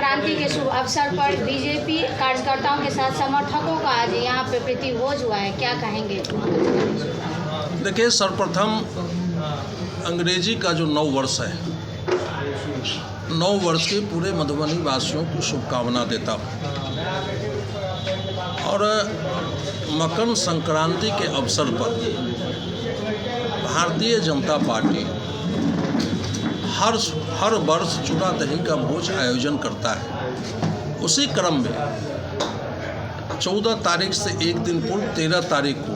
संक्रांति के शुभ अवसर पर बीजेपी कार्यकर्ताओं के साथ समर्थकों का आज यहाँ पे प्रीति भोज हुआ है, क्या कहेंगे? देखिए, सर्वप्रथम अंग्रेजी का जो नव वर्ष है, नव वर्ष के पूरे मधुबनी वासियों को शुभकामना देता हूँ। और मकर संक्रांति के अवसर पर भारतीय जनता पार्टी हर वर्ष चूड़ा दही का भोज आयोजन करता है। उसी क्रम में 14 तारीख से एक दिन पूर्व 13 तारीख को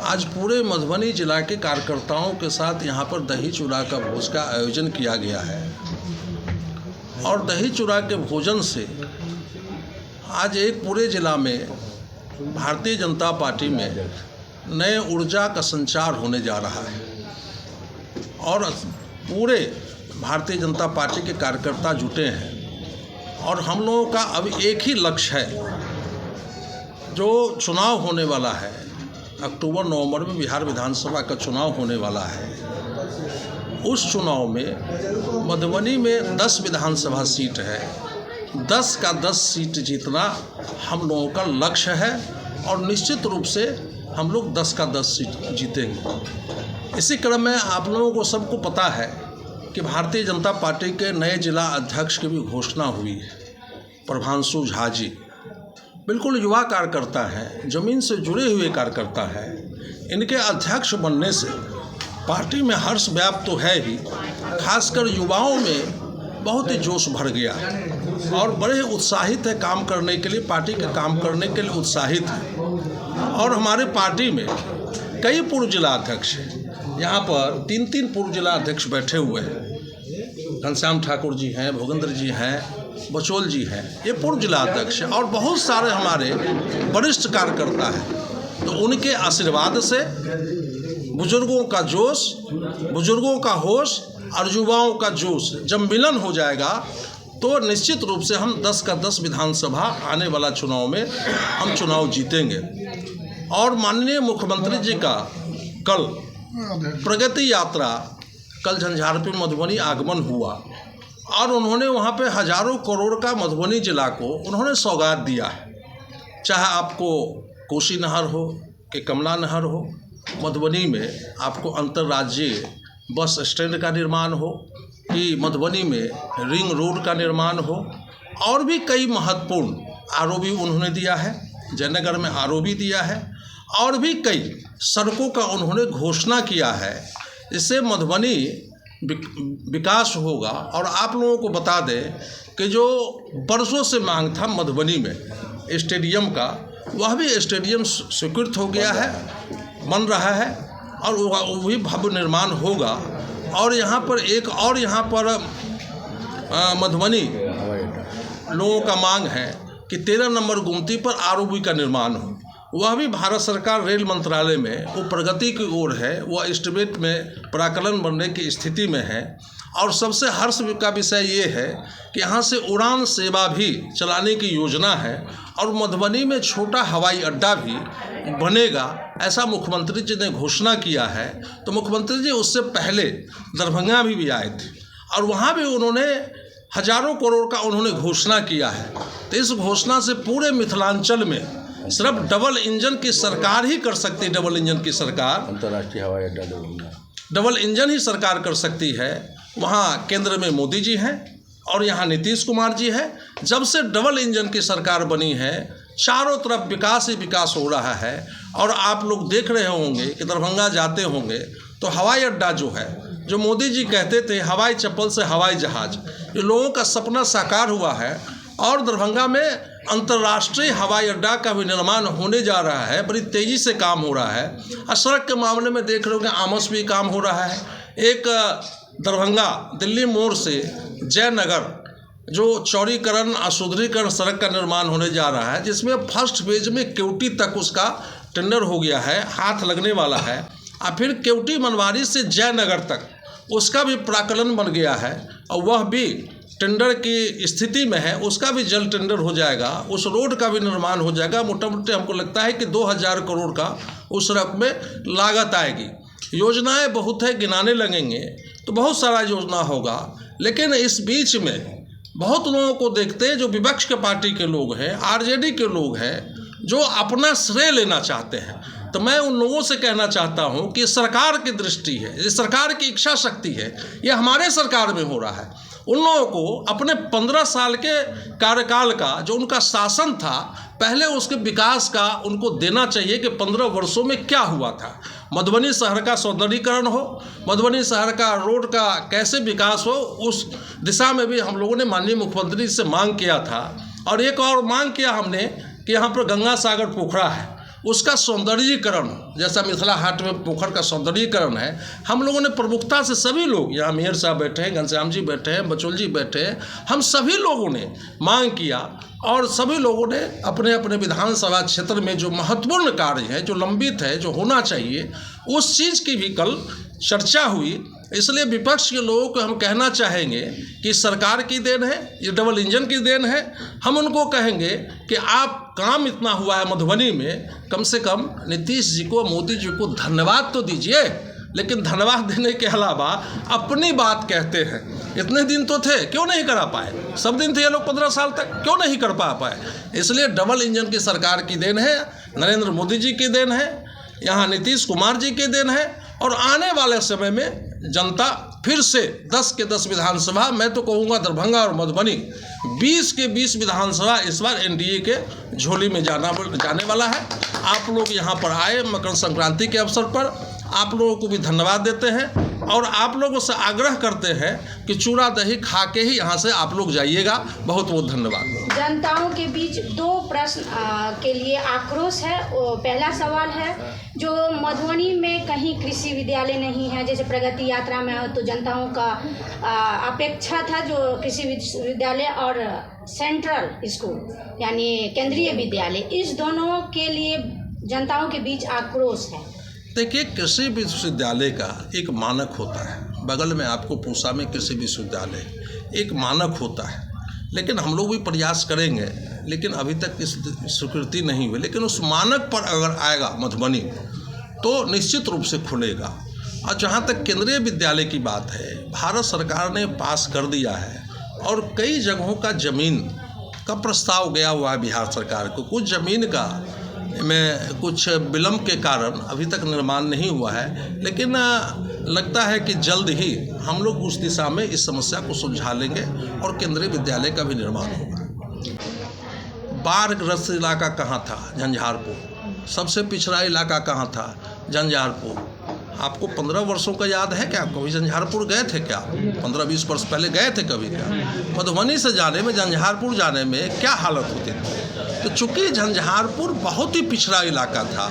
आज पूरे मधुबनी जिला के कार्यकर्ताओं के साथ यहाँ पर दही चूड़ा का भोज का आयोजन किया गया है। और दही चूड़ा के भोजन से आज एक पूरे जिला में भारतीय जनता पार्टी में नए ऊर्जा का संचार होने जा रहा है। और पूरे भारतीय जनता पार्टी के कार्यकर्ता जुटे हैं और हम लोगों का अब एक ही लक्ष्य है। जो चुनाव होने वाला है, अक्टूबर नवंबर में बिहार विधानसभा का चुनाव होने वाला है, उस चुनाव में मधुबनी में 10 विधानसभा सीट है। 10 का 10 सीट जीतना हम लोगों का लक्ष्य है और निश्चित रूप से हम लोग 10 का 10 सीट जीतेंगे। इसी क्रम में आप लोगों को सबको पता है कि भारतीय जनता पार्टी के नए जिला अध्यक्ष की भी घोषणा हुई है। प्रभांशु झा जी बिल्कुल युवा कार्यकर्ता हैं, ज़मीन से जुड़े हुए कार्यकर्ता हैं। इनके अध्यक्ष बनने से पार्टी में हर्ष व्याप्त तो है ही, खासकर युवाओं में बहुत ही जोश भर गया है और बड़े उत्साहित है काम करने के लिए, पार्टी का काम करने के लिए उत्साहित है। और हमारे पार्टी में कई पूर्व जिला अध्यक्ष हैं। यहाँ पर 3 पूर्व जिला अध्यक्ष बैठे हुए हैं। घनश्याम ठाकुर जी हैं, भोगेंद्र जी हैं, बचोल जी हैं, ये पूर्व जिला अध्यक्ष हैं। और बहुत सारे हमारे वरिष्ठ कार्यकर्ता हैं। तो उनके आशीर्वाद से बुजुर्गों का जोश, बुजुर्गों का होश और युवाओं का जोश जब मिलन हो जाएगा तो निश्चित रूप से हम 10 का 10 विधानसभा आने वाला चुनाव में हम चुनाव जीतेंगे। और माननीय मुख्यमंत्री जी का कल प्रगति यात्रा, कल झंझारपुर मधुबनी आगमन हुआ और उन्होंने वहाँ पे हजारों करोड़ का मधुबनी जिला को उन्होंने सौगात दिया है। चाहे आपको कोसी नहर हो कि कमला नहर हो, मधुबनी में आपको अंतर्राज्यीय बस स्टैंड का निर्माण हो कि मधुबनी में रिंग रोड का निर्माण हो, और भी कई महत्वपूर्ण आरओबी उन्होंने दिया है। जयनगर में आरओबी दिया है और भी कई सड़कों का उन्होंने घोषणा किया है। इससे मधुबनी विकास होगा। और आप लोगों को बता दें कि जो बरसों से मांग था मधुबनी में स्टेडियम का, वह भी स्टेडियम स्वीकृत हो गया है, बन रहा है और वही भव्य निर्माण होगा। और यहाँ पर एक और यहाँ पर मधुबनी लोगों का मांग है कि 13 नंबर गुमती पर आरओबी का निर्माण हो। वह भी भारत सरकार रेल मंत्रालय में वो प्रगति की ओर है, वह एस्टिमेट में प्राकलन बनने की स्थिति में है। और सबसे हर्ष का विषय ये है कि यहाँ से उड़ान सेवा भी चलाने की योजना है और मधुबनी में छोटा हवाई अड्डा भी बनेगा, ऐसा मुख्यमंत्री जी ने घोषणा किया है। तो मुख्यमंत्री जी उससे पहले दरभंगा भी आए थे और वहाँ भी उन्होंने हजारों करोड़ का उन्होंने घोषणा किया है। तो इस घोषणा से पूरे मिथिलांचल में सिर्फ डबल इंजन की सरकार ही कर सकती है। डबल इंजन की सरकार, अंतर्राष्ट्रीय हवाई अड्डा डबल इंजन ही सरकार कर सकती है। वहाँ केंद्र में मोदी जी हैं और यहाँ नीतीश कुमार जी हैं। जब से डबल इंजन की सरकार बनी है, चारों तरफ विकास ही विकास हो रहा है। और आप लोग देख रहे होंगे कि दरभंगा जाते होंगे तो हवाई अड्डा जो है, जो मोदी जी कहते थे हवाई चप्पल से हवाई जहाज, ये लोगों का सपना साकार हुआ है। और दरभंगा में अंतर्राष्ट्रीय हवाई अड्डा का भी निर्माण होने जा रहा है, बड़ी तेज़ी से काम हो रहा है। और सड़क के मामले में देख रहे हो कि आमस भी काम हो रहा है। एक दरभंगा दिल्ली मोड़ से जयनगर जो चौड़ीकरण और सुदृढ़ीकरण सड़क का निर्माण होने जा रहा है, जिसमें फर्स्ट फेज में केवटी तक उसका टेंडर हो गया है, हाथ लगने वाला है। और फिर केवटी मनवारी से जयनगर तक उसका भी प्राकलन बन गया है और वह भी टेंडर की स्थिति में है, उसका भी जल्द टेंडर हो जाएगा। उस रोड का भी निर्माण हो जाएगा। मोटा मोटी हमको लगता है कि 2000 करोड़ का उस सड़क में लागत आएगी। योजनाएं बहुत है, गिनाने लगेंगे तो बहुत सारा योजना होगा। लेकिन इस बीच में बहुत लोगों को देखते हैं जो विपक्ष के पार्टी के लोग हैं, आरजेडी के लोग हैं, जो अपना श्रेय लेना चाहते हैं। तो मैं उन लोगों से कहना चाहता हूं कि सरकार की दृष्टि है, ये सरकार की इच्छा शक्ति है, ये हमारे सरकार में हो रहा है। उन लोगों को अपने 15 साल के कार्यकाल का जो उनका शासन था, पहले उसके विकास का उनको देना चाहिए कि 15 वर्षों में क्या हुआ था। मधुबनी शहर का सौंदर्यीकरण हो, मधुबनी शहर का रोड का कैसे विकास हो, उस दिशा में भी हम लोगों ने माननीय मुख्यमंत्री से मांग किया था। और एक और मांग किया हमने कि यहाँ पर गंगा सागर पोखरा है, उसका सौंदर्यीकरण, जैसा मिथिला हाट में पोखर का सौंदर्यीकरण है, हम लोगों ने प्रमुखता से सभी लोग, यहाँ मेयर साहब बैठे हैं, घनश्याम जी बैठे हैं, बचौल जी बैठे हैं, हम सभी लोगों ने मांग किया और सभी लोगों ने अपने अपने विधानसभा क्षेत्र में जो महत्वपूर्ण कार्य है, जो लंबित है, जो होना चाहिए, उस चीज़ की भी कल चर्चा हुई। इसलिए विपक्ष के लोगों को हम कहना चाहेंगे कि सरकार की देन है, ये डबल इंजन की देन है। हम उनको कहेंगे कि आप काम इतना हुआ है मधुबनी में, कम से कम नीतीश जी को, मोदी जी को धन्यवाद तो दीजिए। लेकिन धन्यवाद देने के अलावा अपनी बात कहते हैं। इतने दिन तो थे, क्यों नहीं करा पाए? सब दिन थे ये लोग 15 साल तक, क्यों नहीं कर पाए? इसलिए डबल इंजन की सरकार की देन है, नरेंद्र मोदी जी की देन है, यहाँ नीतीश कुमार जी की देन है। और आने वाले समय में जनता फिर से 10 के 10 विधानसभा, मैं तो कहूँगा दरभंगा और मधुबनी 20 के 20 विधानसभा इस बार एनडीए के झोली में जाने वाला है। आप लोग यहाँ पर आए मकर संक्रांति के अवसर पर, आप लोगों को भी धन्यवाद देते हैं और आप लोगों से आग्रह करते हैं कि चूड़ा दही खा के ही यहाँ से आप लोग जाइएगा। बहुत बहुत धन्यवाद। जनताओं के बीच 2 प्रश्न के लिए आक्रोश है। पहला सवाल है, जो मधुबनी में कहीं कृषि विद्यालय नहीं है, जैसे प्रगति यात्रा में हो तो जनताओं का अपेक्षा था जो कृषि विद्यालय और सेंट्रल स्कूल यानी केंद्रीय विद्यालय, इस दोनों के लिए जनताओं के बीच आक्रोश है। देखिए, कृषि विश्वविद्यालय का एक मानक होता है, बगल में आपको पूसा में कृषि विश्वविद्यालय एक मानक होता है, लेकिन हम लोग भी प्रयास करेंगे, लेकिन अभी तक इस स्वीकृति नहीं हुई। लेकिन उस मानक पर अगर आएगा मधुबनी तो निश्चित रूप से खुलेगा। और जहाँ तक केंद्रीय विद्यालय की बात है, भारत सरकार ने पास कर दिया है और कई जगहों का ज़मीन का प्रस्ताव गया हुआ है बिहार सरकार को। कुछ ज़मीन का में कुछ विलम्ब के कारण अभी तक निर्माण नहीं हुआ है, लेकिन लगता है कि जल्द ही हम लोग उस दिशा में इस समस्या को सुलझा लेंगे और केंद्रीय विद्यालय का भी निर्माण होगा। बाढ़ग्रस्त इलाका कहाँ था? झंझारपुर। सबसे पिछड़ा इलाका कहाँ था? झंझारपुर। आपको 15 वर्षों का याद है क्या? कभी झंझारपुर गए थे क्या? 15-20 वर्ष पहले गए थे कभी क्या? मधुबनी से जाने में, झंझारपुर जाने में क्या हालत होती थी? तो चूँकि झंझारपुर बहुत ही पिछड़ा इलाका था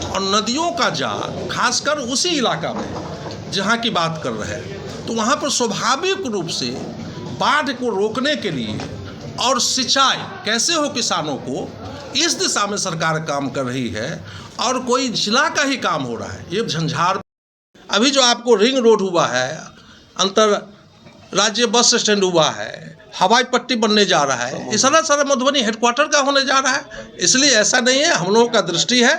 और नदियों का जाल खासकर उसी इलाका में जहाँ की बात कर रहे हैं, तो वहाँ पर स्वाभाविक रूप से बाढ़ को रोकने के लिए और सिंचाई कैसे हो किसानों को, इस दिशा में सरकार काम कर रही है और कोई जिला का ही काम हो रहा है। ये झंझारपुर अभी जो आपको रिंग रोड हुआ है, अंतर राज्य बस स्टैंड हुआ है, हवाई पट्टी बनने जा रहा है, ये सारा मधुबनी हेडक्वार्टर का होने जा रहा है। इसलिए ऐसा नहीं है, हम लोगों का दृष्टि है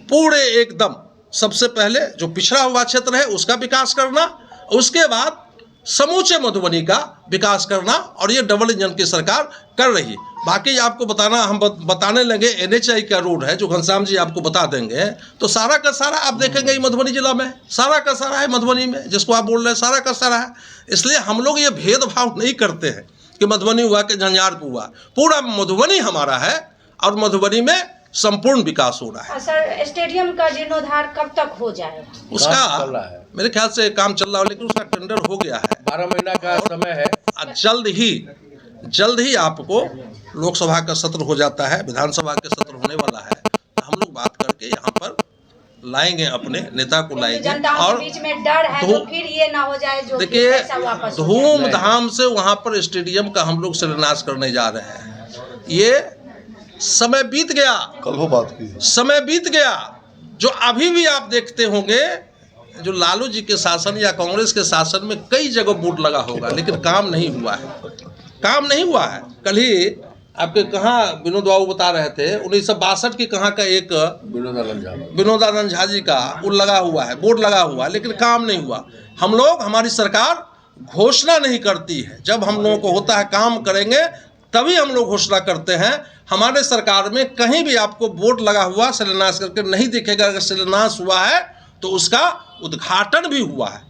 पूरे एकदम सबसे पहले जो पिछड़ा हुआ क्षेत्र है उसका विकास करना, उसके बाद समूचे मधुबनी का विकास करना, और ये डबल इंजन की सरकार कर रही है। बाकी आपको बताना, हम बताने लगे NHI का रोड है जो घनश्याम जी आपको बता देंगे, तो सारा का सारा आप देखेंगे मधुबनी जिला में सारा का सारा है, मधुबनी में जिसको आप बोल रहे हैं सारा का सारा है। इसलिए हम लोग ये भेदभाव नहीं करते हैं कि मधुबनी हुआ कि झंझारपुर हुआ, पूरा मधुबनी हमारा है और मधुबनी में संपूर्ण विकास हो रहा है। सर, स्टेडियम का जीर्णोद्धार कब तक हो जाएगा? उसका मेरे ख्याल से काम चल रहा है, लेकिन उसका टेंडर हो गया है, 12 महीना का समय है। जल्द ही आपको लोकसभा का सत्र हो जाता है, विधानसभा के सत्र होने वाला है, हम लोग बात करके यहाँ पर लाएंगे, अपने नेता को लाएंगे। और बीच में डर है तो फिर ये ना हो जाए जो देखिए, धूमधाम से वहाँ पर स्टेडियम का हम लोग शिलान्यास करने जा रहे हैं। ये समय बीत गया, कल हो बात की, समय बीत गया। जो अभी भी आप देखते होंगे, जो लालू जी के शासन या कांग्रेस के शासन में कई जगह बोर्ड लगा होगा, लेकिन काम नहीं हुआ है। कल ही आपके कहाँ विनोद बाबू बता रहे थे, 1962 की कहाँ का एक विनोदानंद झा जी का वो लगा हुआ है, बोर्ड लगा हुआ है, लेकिन काम नहीं हुआ। हम लोग, हमारी सरकार घोषणा नहीं करती है। जब हम लोगों को होता है काम करेंगे तभी हम लोग घोषणा करते हैं। हमारे सरकार में कहीं भी आपको बोर्ड लगा हुआ शिलान्यास करके नहीं दिखेगा। अगर शिलान्यास हुआ है तो उसका उद्घाटन भी हुआ है।